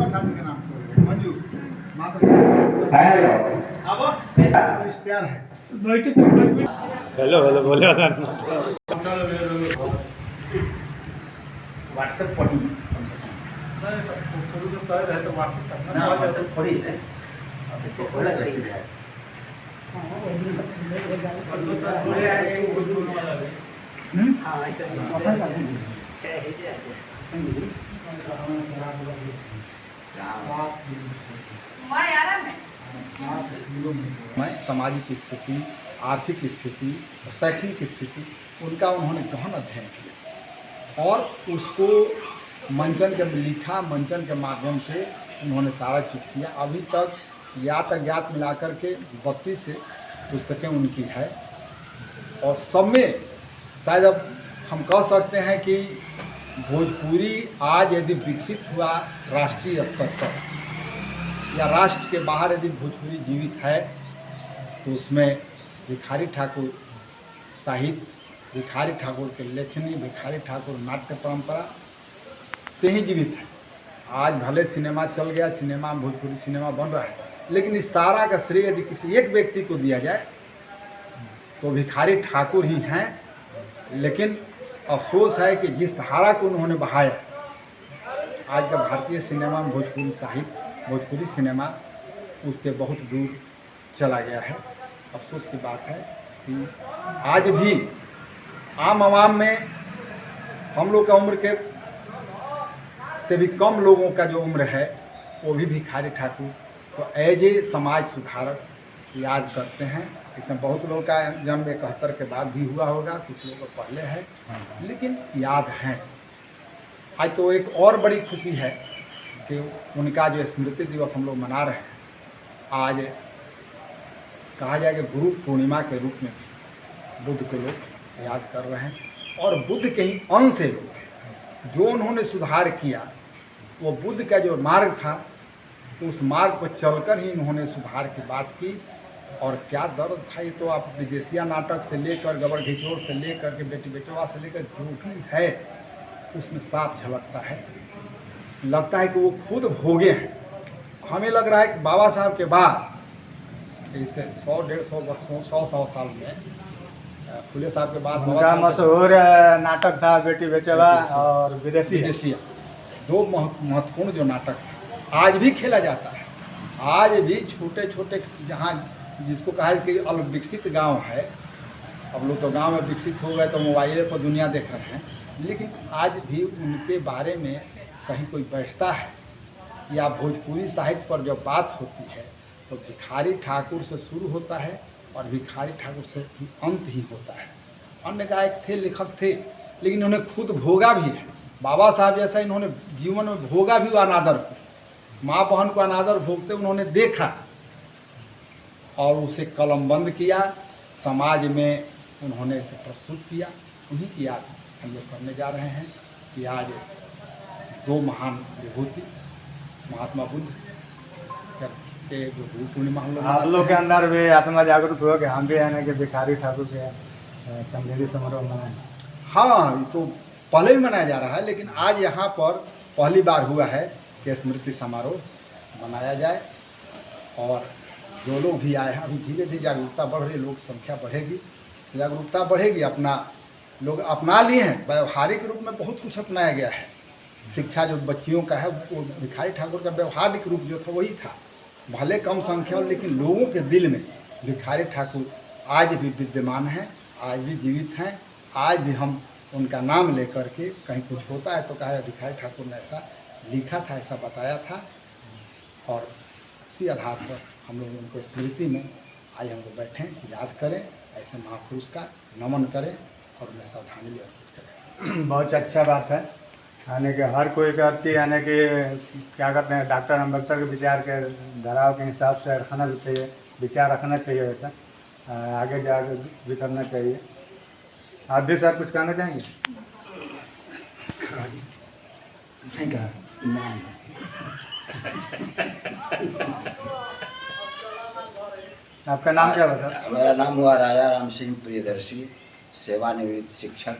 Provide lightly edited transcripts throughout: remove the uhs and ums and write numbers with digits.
ठाकुर के नाम पर मंजूर मात्र इश्तेहार है। हेलो हेलो बोले व्हाट्सएप पढ़ी शुरू जो कर रहे तो व्हाट्सएप ना व्हाट्सएप पढ़ी है अब इसे पढ़ा रही है हाँ ऐसा में सामाजिक स्थिति, आर्थिक स्थिति और शैक्षणिक स्थिति उनका उन्होंने गहन अध्ययन किया और उसको मंचन के लिखा, मंचन के माध्यम से उन्होंने सारा चीज़ किया। अभी तक ज्ञात अज्ञात मिलाकर के 32 पुस्तकें उनकी है और सब में शायद अब हम कह सकते हैं कि भोजपुरी आज यदि विकसित हुआ राष्ट्रीय स्तर पर या राष्ट्र के बाहर यदि भोजपुरी जीवित है तो उसमें भिखारी ठाकुर साहित्य, भिखारी ठाकुर के लेखनी, भिखारी ठाकुर नाट्य परंपरा से ही जीवित है। आज भले सिनेमा चल गया, सिनेमा भोजपुरी सिनेमा बन रहा है, लेकिन इस सारा का श्रेय यदि किसी एक व्यक्ति को दिया जाए तो भिखारी ठाकुर ही हैं। लेकिन अफसोस है कि जिस धारा को उन्होंने बहाया, आज का भारतीय सिनेमा, भोजपुरी साहित्य, भोजपुरी सिनेमा उससे बहुत दूर चला गया है। अफसोस की बात है कि आज भी आम आवाम में हम लोग का उम्र के से भी कम लोगों का जो उम्र है वो भी भिखारी ठाकुर को एज ए समाज सुधारक याद करते हैं। इसमें बहुत लोगों का जन्म 71 के बाद भी हुआ होगा, कुछ लोगों को पहले है, लेकिन याद हैं। आज तो एक और बड़ी खुशी है कि उनका जो स्मृति दिवस हम लोग मना रहे हैं। आज कहा जाए कि गुरु पूर्णिमा के रूप में बुद्ध को लोग याद कर रहे हैं और बुद्ध के ही अंश से लोग थे जो उन्होंने सुधार किया। वो बुद्ध का जो मार्ग था उस मार्ग पर चलकर ही उन्होंने सुधार की बात की। और क्या दर्द था, ये तो आप विदेशिया नाटक से लेकर गबर घिचोर से लेकर के बेटी बेचवा से लेकर जो भी है उसमें साफ झलकता है। लगता है कि वो खुद भोगे हैं। हमें लग रहा है कि बाबा साहब के बाद इससे 100-150 वर्षों 100 साल में फुले साहब के बाद उनका मशहूर नाटक था बेटी बेचवा और विदेशिया, दो महत्वपूर्ण जो नाटक आज भी खेला जाता है। आज भी छोटे छोटे जहाँ जिसको कहा है कि अल्प विकसित गांव है, अब लोग तो गांव में विकसित हो गए तो मोबाइल पर दुनिया देख रहे हैं, लेकिन आज भी उनके बारे में कहीं कोई बैठता है या भोजपुरी साहित्य पर जब बात होती है तो भिखारी ठाकुर से शुरू होता है और भिखारी ठाकुर से ही अंत ही होता है। अन्य गायक थे, लेखक थे, लेकिन इन्होंने खुद भोगा भी है। बाबा साहब जैसा इन्होंने जीवन में भोगा भी अनादर को, माँ बहन को अनादर भोगते उन्होंने देखा और उसे कलमबंद किया, समाज में उन्होंने इसे प्रस्तुत किया। उन्हीं की याद हम लोग करने जा रहे हैं कि आज दो महान विभूति महात्मा बुद्ध के जो गुरु पूर्णिमा हम लोग आप लोग के अंदर भी आत्मा जागरूक हुआ कि हम भी आने के भिखारी ठाकुर के समृद्धि समारोह मनाएं। हाँ, ये तो पहले भी मनाया जा रहा है, लेकिन आज यहाँ पर पहली बार हुआ है कि स्मृति समारोह मनाया जाए। और जो लोग भी आए हैं, अभी धीरे धीरे जागरूकता बढ़ रही है, लोग संख्या बढ़ेगी, जागरूकता बढ़ेगी। अपना लोग अपना लिए हैं, व्यवहारिक रूप में बहुत कुछ अपनाया गया है। शिक्षा जो बच्चियों का है वो भिखारी ठाकुर का व्यवहारिक रूप जो था वही था, भले कम संख्या हो, लेकिन लोगों के दिल में भिखारी ठाकुर आज भी विद्यमान हैं, आज भी जीवित हैं। आज भी हम उनका नाम लेकर के कहीं कुछ होता है तो कहा भिखारी ठाकुर ने ऐसा लिखा था, ऐसा बताया था। और उसी आधार पर हम लोग उनको स्मृति में आज हम लोग बैठें, याद करें, ऐसे महापुरुष का नमन करें और उन्हें श्रद्धांजलि अर्पित करें। बहुत अच्छा बात है, यानी कि हर कोई करती यानी कि क्या कहते हैं डॉक्टर अम्बेडकर के विचार के धाराओं के हिसाब से रखना भी चाहिए, विचार रखना चाहिए, वैसा आगे जाकर भी करना चाहिए। आप भी सर कुछ कहना चाहेंगे? आपका नाम क्या बता? मेरा नाम हुआ राजा राम सिंह प्रियदर्शी, सेवानिवृत्त शिक्षक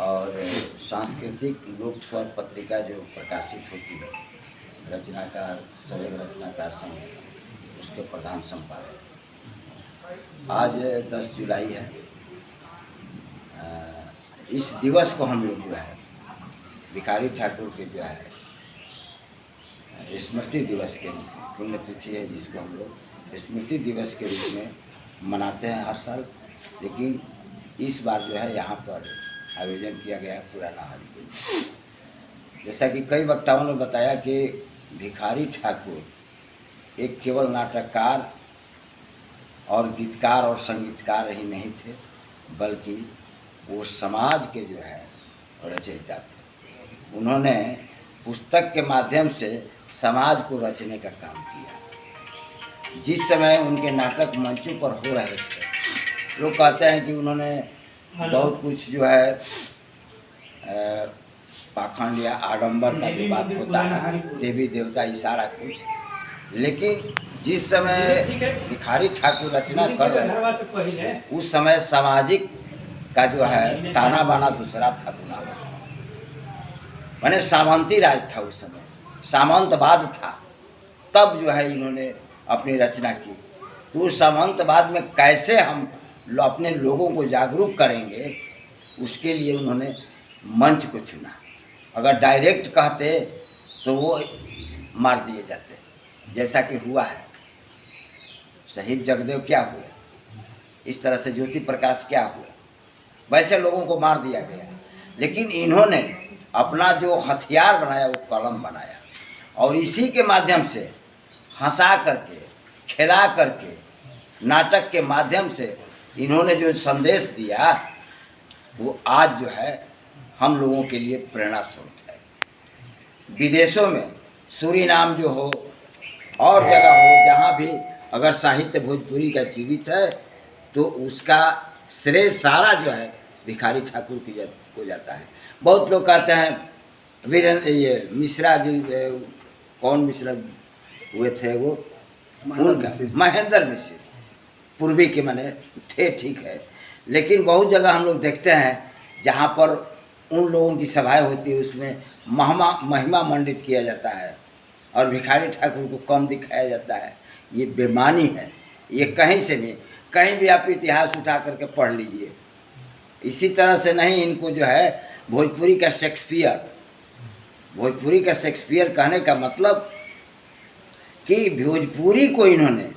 और सांस्कृतिक लोक स्वर पत्रिका जो प्रकाशित होती है रचनाकार सजग रचनाकार संघ, उसके प्रधान संपादक। आज 10 जुलाई है। इस दिवस को हम लोग जो है भिखारी ठाकुर के जो है स्मृति दिवस के रूप में, पुण्यतिथि है जिसको हम लोग स्मृति दिवस के रूप में मनाते हैं हर साल। लेकिन इस बार जो है यहाँ पर आयोजन किया गया है पुराना हरिपुर। जैसा कि कई वक्ताओं ने बताया कि भिखारी ठाकुर एक केवल नाटककार और गीतकार और संगीतकार ही नहीं थे, बल्कि वो समाज के जो है रचयिता थे। उन्होंने पुस्तक के माध्यम से समाज को रचने का काम किया। जिस समय उनके नाटक मंचों पर हो रहे थे, लोग कहते हैं कि उन्होंने बहुत कुछ जो है पाखंड या आडंबर का जो बात होता है, देवी देवता इशारा कुछ, लेकिन जिस समय भिखारी ठाकुर रचना कर रहे थे उस समय सामाजिक का जो है ताना बाना दूसरा था, माने सामंती राज था उस समय, सामंतवाद था। तब जो है इन्होंने अपनी रचना की। तो उस सामंतवाद में कैसे हम अपने लोगों को जागरूक करेंगे, उसके लिए उन्होंने मंच को चुना। अगर डायरेक्ट कहते तो वो मार दिए जाते, जैसा कि हुआ है। शहीद जगदेव क्या हुए, इस तरह से ज्योति प्रकाश क्या हुए, वैसे लोगों को मार दिया गया। लेकिन इन्होंने अपना जो हथियार बनाया वो कलम बनाया, और इसी के माध्यम से हंसा करके, खिला करके, नाटक के माध्यम से इन्होंने जो संदेश दिया वो आज जो है हम लोगों के लिए प्रेरणा स्रोत है। विदेशों में सूरीनाम जो हो और जगह हो, जहाँ भी अगर साहित्य भोजपुरी का जीवित है तो उसका श्रेय सारा जो है भिखारी ठाकुर को जाता है। बहुत लोग कहते हैं वीरेंद्र मिश्रा जी, कौन मिश्रा हुए थे वो, उनका महेंद्र मिश्र पूर्वी के माने थे, ठीक है। लेकिन बहुत जगह हम लोग देखते हैं जहाँ पर उन लोगों की सभाएं होती है उसमें महिमा मंडित किया जाता है और भिखारी ठाकुर को कम दिखाया जाता है। ये बेईमानी है। ये कहीं भी आप इतिहास उठा करके पढ़ लीजिए। इसी तरह से नहीं, इनको जो है भोजपुरी का शेक्सपियर कहने का मतलब कि भोजपुरी को इन्होंने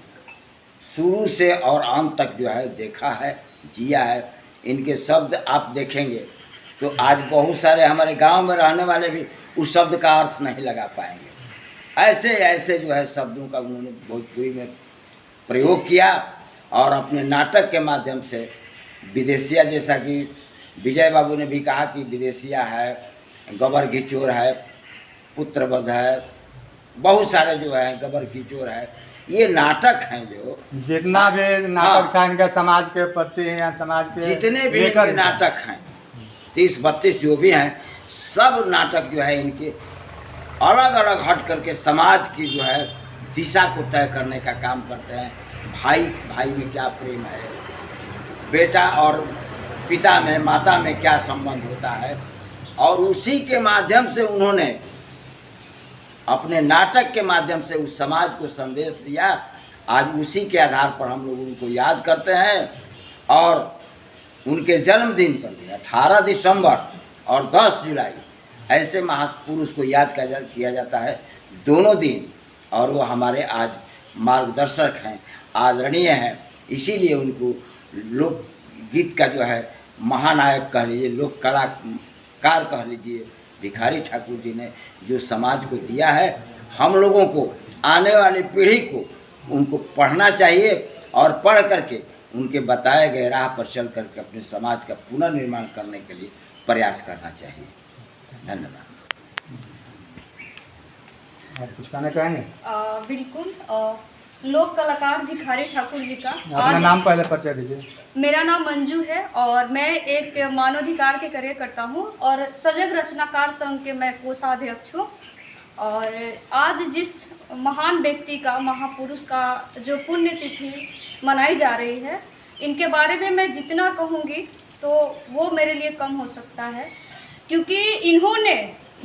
शुरू से और अंत तक जो है देखा है, जिया है। इनके शब्द आप देखेंगे तो आज बहुत सारे हमारे गांव में रहने वाले भी उस शब्द का अर्थ नहीं लगा पाएंगे। ऐसे जो है शब्दों का उन्होंने भोजपुरी में प्रयोग किया और अपने नाटक के माध्यम से विदेशिया, जैसा कि विजय बाबू ने भी कहा कि विदेशिया है, गबर घिचोर है, पुत्रवध है, बहुत सारे जो है गबर घिचोर है, ये नाटक हैं जो जितना भी नाटक था इनका समाज के प्रति या समाज के जितने भी इनके नाटक हैं 30-32 जो भी हैं, सब नाटक जो है इनके अलग अलग हट करके समाज की जो है दिशा को तय करने का काम करते हैं। भाई में क्या प्रेम है, बेटा और पिता में, माता में क्या संबंध होता है, और उसी के माध्यम से उन्होंने अपने नाटक के माध्यम से उस समाज को संदेश दिया। आज उसी के आधार पर हम लोग उनको याद करते हैं और उनके जन्मदिन पर भी 18 दिसंबर और 10 जुलाई ऐसे महापुरुष को याद किया जाता है, दोनों दिन। और वो हमारे आज मार्गदर्शक हैं, आदरणीय हैं। इसीलिए उनको लोकगीत का जो है महानायक कह लीजिए, लोक कलाकार कह लीजिए, भिखारी ठाकुर जी ने जो समाज को दिया है, हम लोगों को, आने वाली पीढ़ी को उनको पढ़ना चाहिए और पढ़ करके उनके बताए गए राह पर चल करके अपने समाज का पुनर्निर्माण करने के लिए प्रयास करना चाहिए। धन्यवाद। आप कुछ कहना चाहेंगे? बिल्कुल। लोक कलाकार भिखारी ठाकुर जी का अपना नाम पहले परिचय दीजिए। मेरा नाम मंजू है और मैं एक मानवाधिकार के कार्य करता हूँ और सजग रचनाकार संघ के मैं कोषाध्यक्ष हूँ। और आज जिस महान व्यक्ति का, महापुरुष का जो पुण्यतिथि मनाई जा रही है, इनके बारे में मैं जितना कहूँगी तो वो मेरे लिए कम हो सकता है, क्योंकि इन्होंने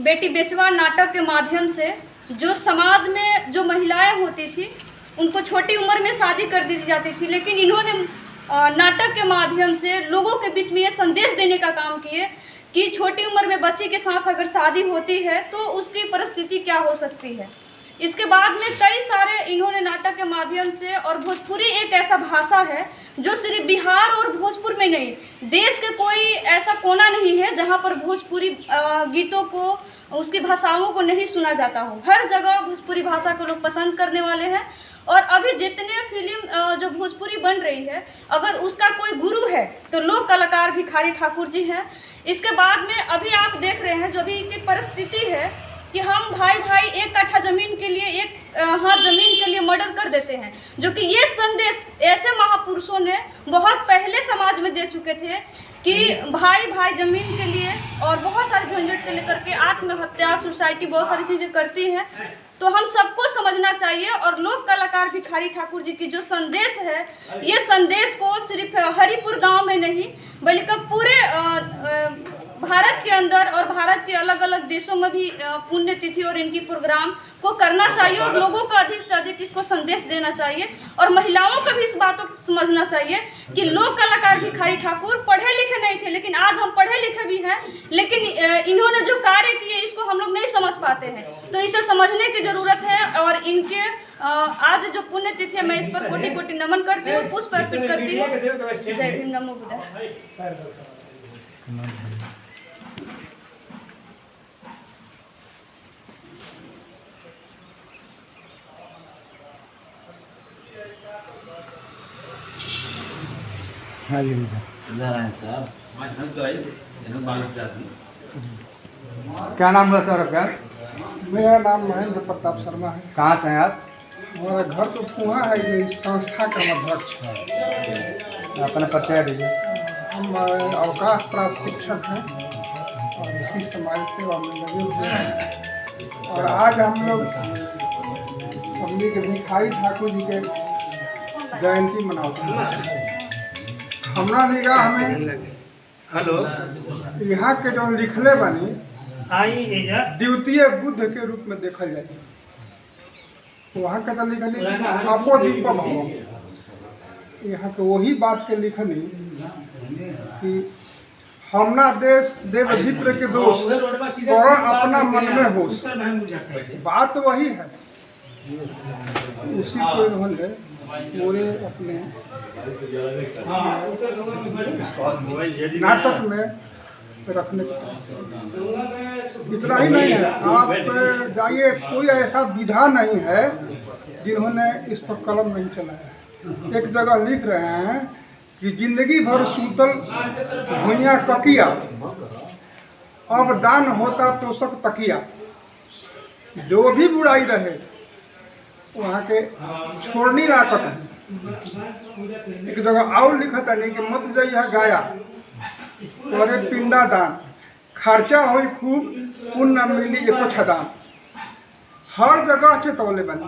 बेटी बेचवा नाटक के माध्यम से जो समाज में जो महिलाएं होती थी उनको छोटी उम्र में शादी कर दी जाती थी, लेकिन इन्होंने नाटक के माध्यम से लोगों के बीच में ये संदेश देने का काम किए कि छोटी उम्र में बच्ची के साथ अगर शादी होती है तो उसकी परिस्थिति क्या हो सकती है। इसके बाद में कई सारे इन्होंने नाटक के माध्यम से, और भोजपुरी एक ऐसा भाषा है जो सिर्फ बिहार और भोजपुर में नहीं, देश के कोई ऐसा कोना नहीं है जहाँ पर भोजपुरी गीतों को, उसकी भाषाओं को नहीं सुना जाता हो। हर जगह भोजपुरी भाषा को लोग पसंद करने वाले हैं। और अभी जितने फिल्म जो भोजपुरी बन रही है, अगर उसका कोई गुरु है तो लोक कलाकार भिखारी ठाकुर जी हैं। इसके बाद में अभी आप देख रहे हैं जो अभी की परिस्थिति है कि हम भाई भाई एक कट्ठा ज़मीन के लिए, एक हाथ ज़मीन के लिए मर्डर कर देते हैं, जो कि ये संदेश ऐसे महापुरुषों ने बहुत पहले समाज में दे चुके थे कि भाई भाई ज़मीन के लिए और बहुत सारे झंझट के लेकर के आत्महत्या, सोसाइटी बहुत सारी चीज़ें करती हैं। तो हम सबको समझना चाहिए। और लोक कलाकार भिखारी ठाकुर जी की जो संदेश है, ये संदेश को सिर्फ हरिपुर गांव में नहीं बल्कि पूरे भारत के अंदर और भारत के अलग अलग देशों में भी पुण्यतिथि और इनकी प्रोग्राम को करना चाहिए और लोगों को अधिक से अधिक इसको संदेश देना चाहिए। और महिलाओं को भी इस बातों को समझना चाहिए कि लोक कलाकार भिखारी ठाकुर पढ़े लिखे नहीं थे, लेकिन आज हम पढ़े लिखे भी हैं, लेकिन इन्होंने जो कार्य किए इसको हम लोग नहीं समझ पाते हैं। तो इसे समझने की ज़रूरत है। और इनके आज जो पुण्यतिथि है, मैं इस पर कोटि कोटि नमन करती हूँ, पुष्प अर्पित करती हूँ। जय भीम, नमो बुद्धाय। हाँ जी क्या नाम हुआ सर आपका? मेरा नाम महेंद्र प्रताप शर्मा है। कहाँ से हैं आप? हमारा घर तो कुआं है, जो इस संस्था का अध्यक्ष है। अपना परिचय दीजिए। हम अवकाश प्राप्त शिक्षक हैं और इसी समाज सेवा में लगे हुए हैं। और आज हम लोग हमने के भिखारी ठाकुर जी के जयंती मनाते हैं। हमरा निगाह में यहाँ के जो लिखले बनी द्वितीय बुद्ध के रूप में देखल जाए। वहाँ के तो लिखनी आपो दीप भव, यहाँ के वही बात के लिखनी कि हमना देश देव विप्र के दोष और अपना मन में होश। बात वही है, उसी को इन्होंने पूरे अपने नाटक में रखने इतना ही नहीं है। आप जाइए, कोई ऐसा विधा नहीं है जिन्होंने इस पर कलम नहीं चलाया। एक जगह लिख रहे हैं कि जिंदगी भर सूतल भुइयाँ ककिया, अब दान होता तो सब तकिया। जो भी बुराई रहे वहाँ के छोड़नी लाकत है। एक जगह और लिखत है कि मत जइहा गाया करे पिंडा दान, खर्चा होई खूब पुण्य मिली एको छदान। हर जगह चेतौले बनी,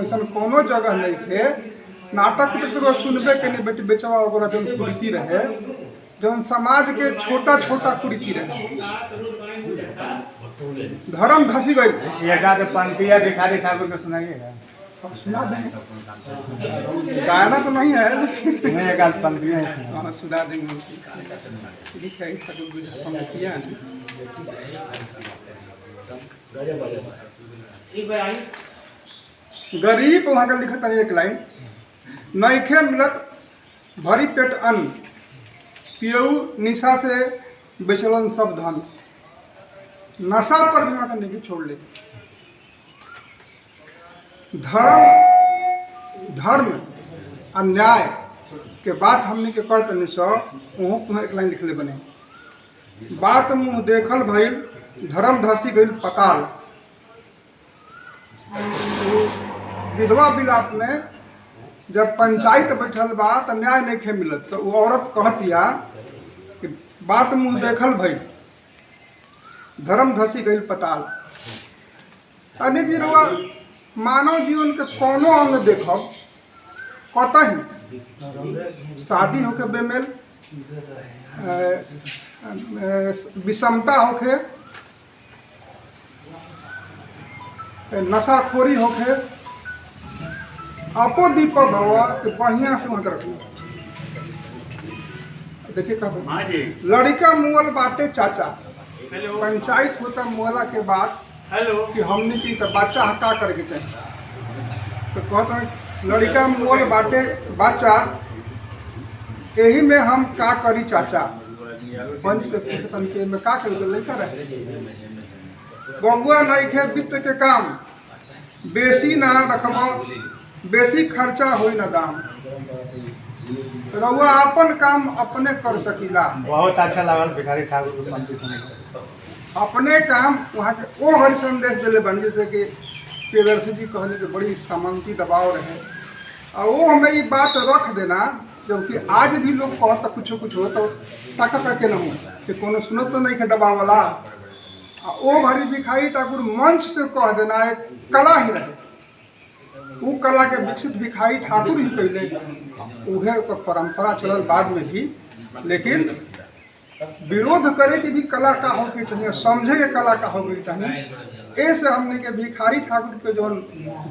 ऐसा कोनो जगह नहीं थे। नाटक तो सुनबे के नहीं, बेटे बेचवा वगैरह जो कुरीति रहे, जो समाज के छोटा छोटा कुरीति रहे, धर्म धसी गई। ये पंक्तियाँ भिखारी ठाकुर को सुनाइएगा। सुना देंगे, गाना तो नहीं है लेकिन मैं एक आध पंक्तियाँ हाँ सुना देंगे। गरीब वहाँ का लिखता है एक लाइन, नईखे मिलत भरी पेट अन्न, पियऊ निशा से बेचलन सब धन। नशा पर भी वहाँ का नहीं छोड़ ले। धर्म अन्याय के बात हमने के करते नहीं सो, वहाँ एक लाइन लिखले बने, बात मुँह देखल भइल धर्म धसी गई पताल। विधवा विलाप में जब पंचायत बैठल बा तो न्याय नहीं खे मिलत, तो वो औरत कहतिया कि बात मुँह देखल भइल धर्म धसी गई पताल। यानी कि रउआ मानव जीवन के कोनो अंग देखब, कतही शादी होके बेमेल, विषमता होके, नशाखोरी होके आपो दीपक भवा के बढ़िया से वहाँ रखिए। देखिए कब लड़का मुअल बाटे चाचा, पंचायत होता मुअला के बाद कि हमने की तो बच्चा हटा करके चाहिए, तो कहता है लड़का मुअल बाटे बच्चा, यही में हम का करी चाचा, पंच के में का करी तो लड़का रहे बबुआ नहीं खे वित्त के काम, बेसी ना रखबो बेसी खर्चा होई ना दाम, रउआ अपन काम अपने कर सकीला। बहुत अच्छा लगल भिखारी ठाकुर के पंक्ति सुने, अपने काम वहाँ के ओ हर संदेश दिले बन, जैसे कि प्रियदर्शी जी कहने के बड़ी सामंती दबाव रहे, और वो हमें ये बात रख देना, जबकि आज भी लोग कहता कुछ हो तो ताकत के न हो कि कोनो सुनत तो नहीं के दबाव वाला, ओ भरी भिखारी ठाकुर मंच से कह देना एक कला ही रहे, वो कला के विकसित भिखारी ठाकुर ही कैले, उहे परंपरा चलल बाद में भी, लेकिन विरोध करे की भी कला का होगी चाहिए, समझे के कला का होगी चाहिए। ऐसे हमने के भिखारी ठाकुर के जो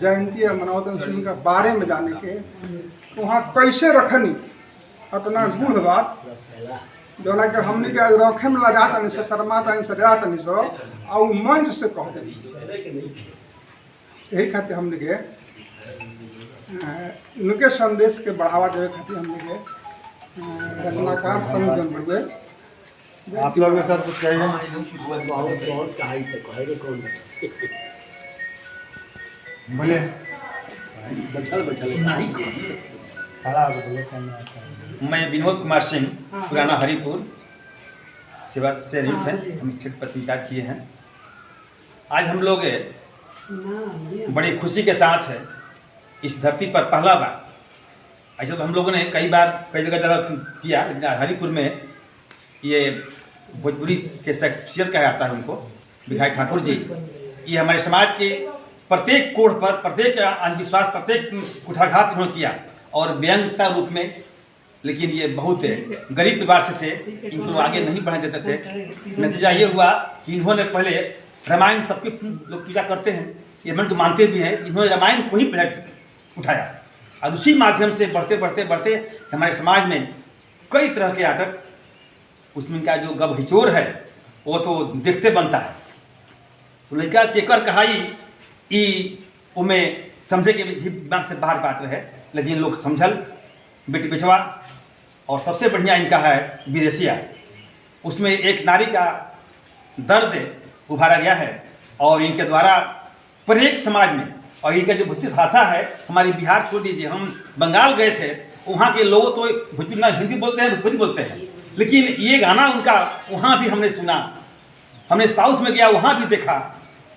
जयंती है मनावतन सुन के बारे में जाने के, वहाँ कैसे रखनी अपना गुढ़ बात जो ना कि हमने के रखे में लगा तनी से शर्मा तनी से डरा तनी सो और मंच से कह देनी। यही खातिर हमने के उनके संदेश के बढ़ावा देवे खातिर हमने के रचनाकार संगठन बढ़े। आप लोग सर कुछ कहिए। बोले मैं विनोद कुमार सिंह, पुराना हरिपुर सेवा से नियुक्त हैं, हम क्षेत्र प्रतिनिधित्व किए हैं। आज हम लोग बड़ी खुशी के साथ इस धरती पर पहला बार, ऐसा तो हम लोगों ने कई बार कई जगह किया, लेकिन हरिपुर में ये भोजपुरी के शेक्सपियर कहा जाता है उनको, भिखारी ठाकुर जी, ये हमारे समाज के प्रत्येक कोण पर, प्रत्येक अंधविश्वास, प्रत्येक कुठाघात इन्होंने किया और व्यंग्यता रूप में, लेकिन ये बहुत गरीब परिवार से थे, इनको आगे नहीं बढ़ने देते थे। नतीजा ये हुआ कि इन्होंने पहले रामायण, सबके लोग पूजा करते हैं, ये मन को मानते भी हैं, इन्होंने रामायण को ही पलट उठाया और उसी माध्यम से बढ़ते बढ़ते बढ़ते हमारे समाज में कई तरह के नाटक, उसमें का जो गब हिचोर है वो तो देखते बनता है। तो लड़का केकर कहाई ई उमें समझे के भी दिमाग से बाहर बात रहे, लेकिन लोग समझल बेटी बेचवा। और सबसे बढ़िया इनका है विदेशिया, उसमें एक नारी का दर्द उभारा गया है और इनके द्वारा प्रत्येक समाज में, और इनका जो भोजपुरी भाषा है, हमारी बिहार छोड़ दीजिए, हम बंगाल गए थे, वहाँ के लोग तो भोजपुरी ना हिंदी बोलते हैं भोजपुरी बोलते हैं, लेकिन ये गाना उनका वहाँ भी हमने सुना, हमने साउथ में गया वहाँ भी देखा,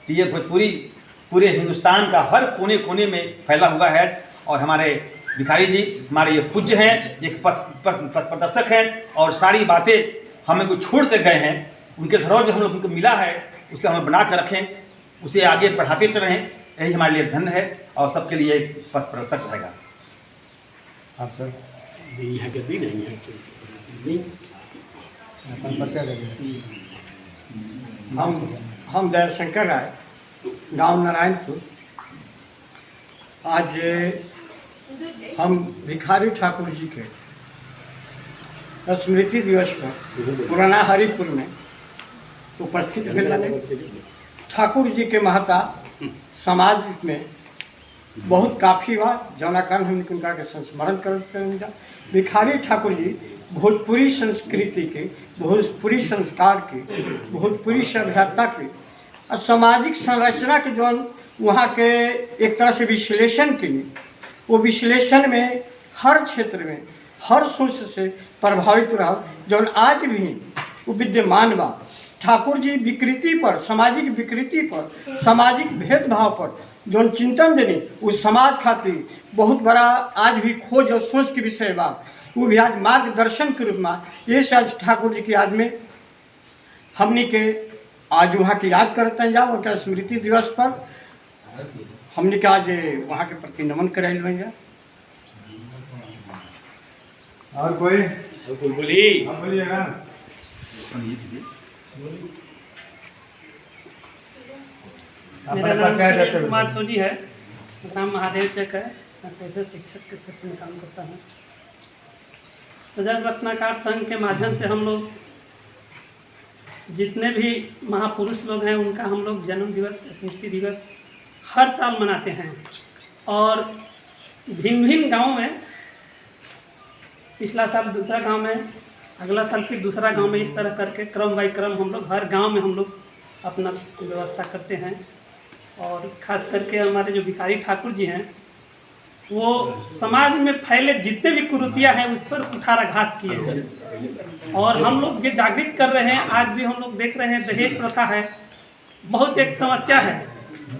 तो ये भोजपुरी पूरे हिंदुस्तान का हर कोने कोने में फैला हुआ है। और हमारे भिखारी जी हमारे ये पूज्य हैं, एक पथ प्रदर्शक हैं, और सारी बातें हमें को छोड़ कर गए हैं, उनके धरोहर जो हम लोग उनको मिला है उसे हमें बना कर रखें, उसे आगे बढ़ाते रहें, यही हमारे लिए धन्य है और सबके लिए एक पथ प्रदर्शक रहेगा। आप सर यहाँ के भी नहीं है अपन परिचय देंगे। हम दयाशंकर राय, गांव नारायणपुर। आज हम भिखारी ठाकुर जी के स्मृति दिवस पर पुराना हरिपुर में उपस्थित भेल। ठाकुर जी के महत्ता समाज में बहुत काफ़ी बा, जौना कारण हम उनका के संस्मरण कर। भिखारी ठाकुर जी भोजपुरी संस्कृति के, भोजपुरी संस्कार के, भोजपुरी सभ्यता के और सामाजिक संरचना के जो वहाँ के एक तरह से विश्लेषण के लिए, वो विश्लेषण में हर क्षेत्र में हर सोच से प्रभावित रहा, जो आज भी वो विद्यमान बा। ठाकुर जी विकृति पर, सामाजिक विकृति पर, सामाजिक भेदभाव पर जो चिंतन देनी, उस समाज खातिर बहुत बड़ा आज भी खोज और सोच के विषय बा। वो भी आज मार्गदर्शन के रूप में ये आज ठाकुर जी की याद में हमने के आज वहाँ की याद करते हैं। जाओ उनका स्मृति दिवस पर हमने के आज वहाँ के प्रति नमन कराइल भैया। और कोई बोली आप बोलिएगा। मेरा नाम सुनील कुमार सोनी है, ग्राम महादेव चक है। मैं पैसे शिक्षक के क्षेत्र में काम करता हूँ। सजग रत्नाकार संघ के माध्यम से हम लोग जितने भी महापुरुष लोग हैं उनका हम लोग जन्म दिवस, स्मृति दिवस हर साल मनाते हैं। और भिन्न भिन्न गाँव में, पिछला साल दूसरा गांव में, अगला साल फिर दूसरा गांव में, इस तरह करके क्रम बाई क्रम हम लोग हर गांव में हम लोग अपना व्यवस्था करते हैं। और ख़ास करके हमारे जो भिखारी ठाकुर जी हैं वो समाज में फैले जितने भी कुरीतियाँ हैं उस पर कुठाराघात किए हैं। और हम लोग ये जागृत कर रहे हैं। आज भी हम लोग देख रहे हैं दहेज प्रथा है, बहुत एक समस्या है।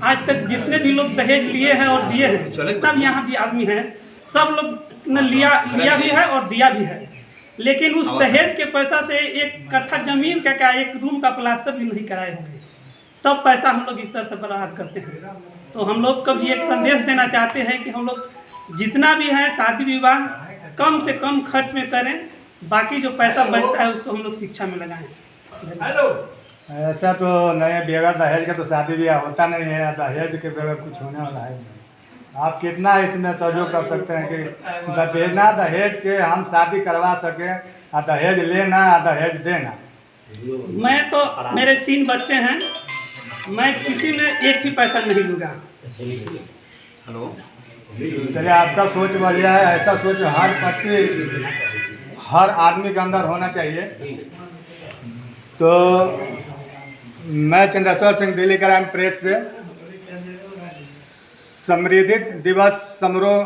आज तक जितने भी लोग दहेज लिए हैं और दिए हैं, जितना भी यहाँ भी आदमी हैं, सब लोग ने लिया भी है और दिया भी है। लेकिन उस दहेज के पैसा से एक कट्ठा जमीन का क्या, एक रूम का प्लास्टर भी नहीं कराए होंगे। सब पैसा हम लोग इस तरह से बर्बाद करते हैं। तो हम लोग कभी एक संदेश देना चाहते हैं कि हम लोग जितना भी है शादी विवाह कम से कम खर्च में करें, बाकी जो पैसा बचता है उसको हम लोग शिक्षा में लगाएं। ऐसा तो नहीं, बगैर दहेज का तो शादी ब्याह होता नहीं है। दहेज के बगैर कुछ होने वाला है नहीं। आप कितना इसमें सहयोग कर सकते हैं कि बिना दहेज के हम शादी करवा सकें, और दहेज लेना और दहेज देना। मैं तो, मेरे 3 बच्चे हैं, मैं किसी में एक भी पैसा नहीं लूँगा। चलिए, आपका सोच बढ़िया है। ऐसा सोच हर पति, हर आदमी के अंदर होना चाहिए। तो मैं चंद्रेश्वर सिंह, दिल्ली क्राइम प्रेस से समृद्धि दिवस समारोह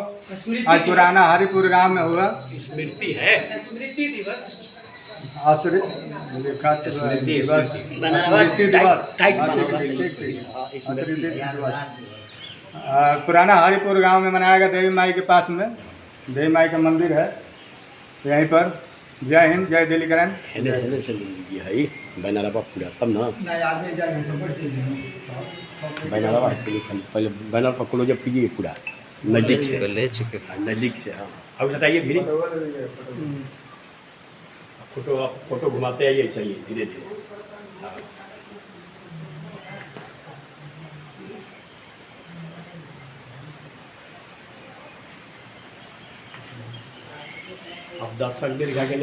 आज पुराना हरिपुर गांव में हुआ। स्मृति दिवस, पुराना हरिपुर गांव में मनाया गया। देवी माई के पास में देवी माई का मंदिर है, यहीं पर। जय हिंद, जय दिल्ली क्राइम। बैनर पकड़ो जब कीजिए पूरा नज़दीक से, नज़दीक से। हाँ, अब बताइए फिर फोटो घुमाते आइए, चलिए धीरे धीरे। अब दर्शक दिखा के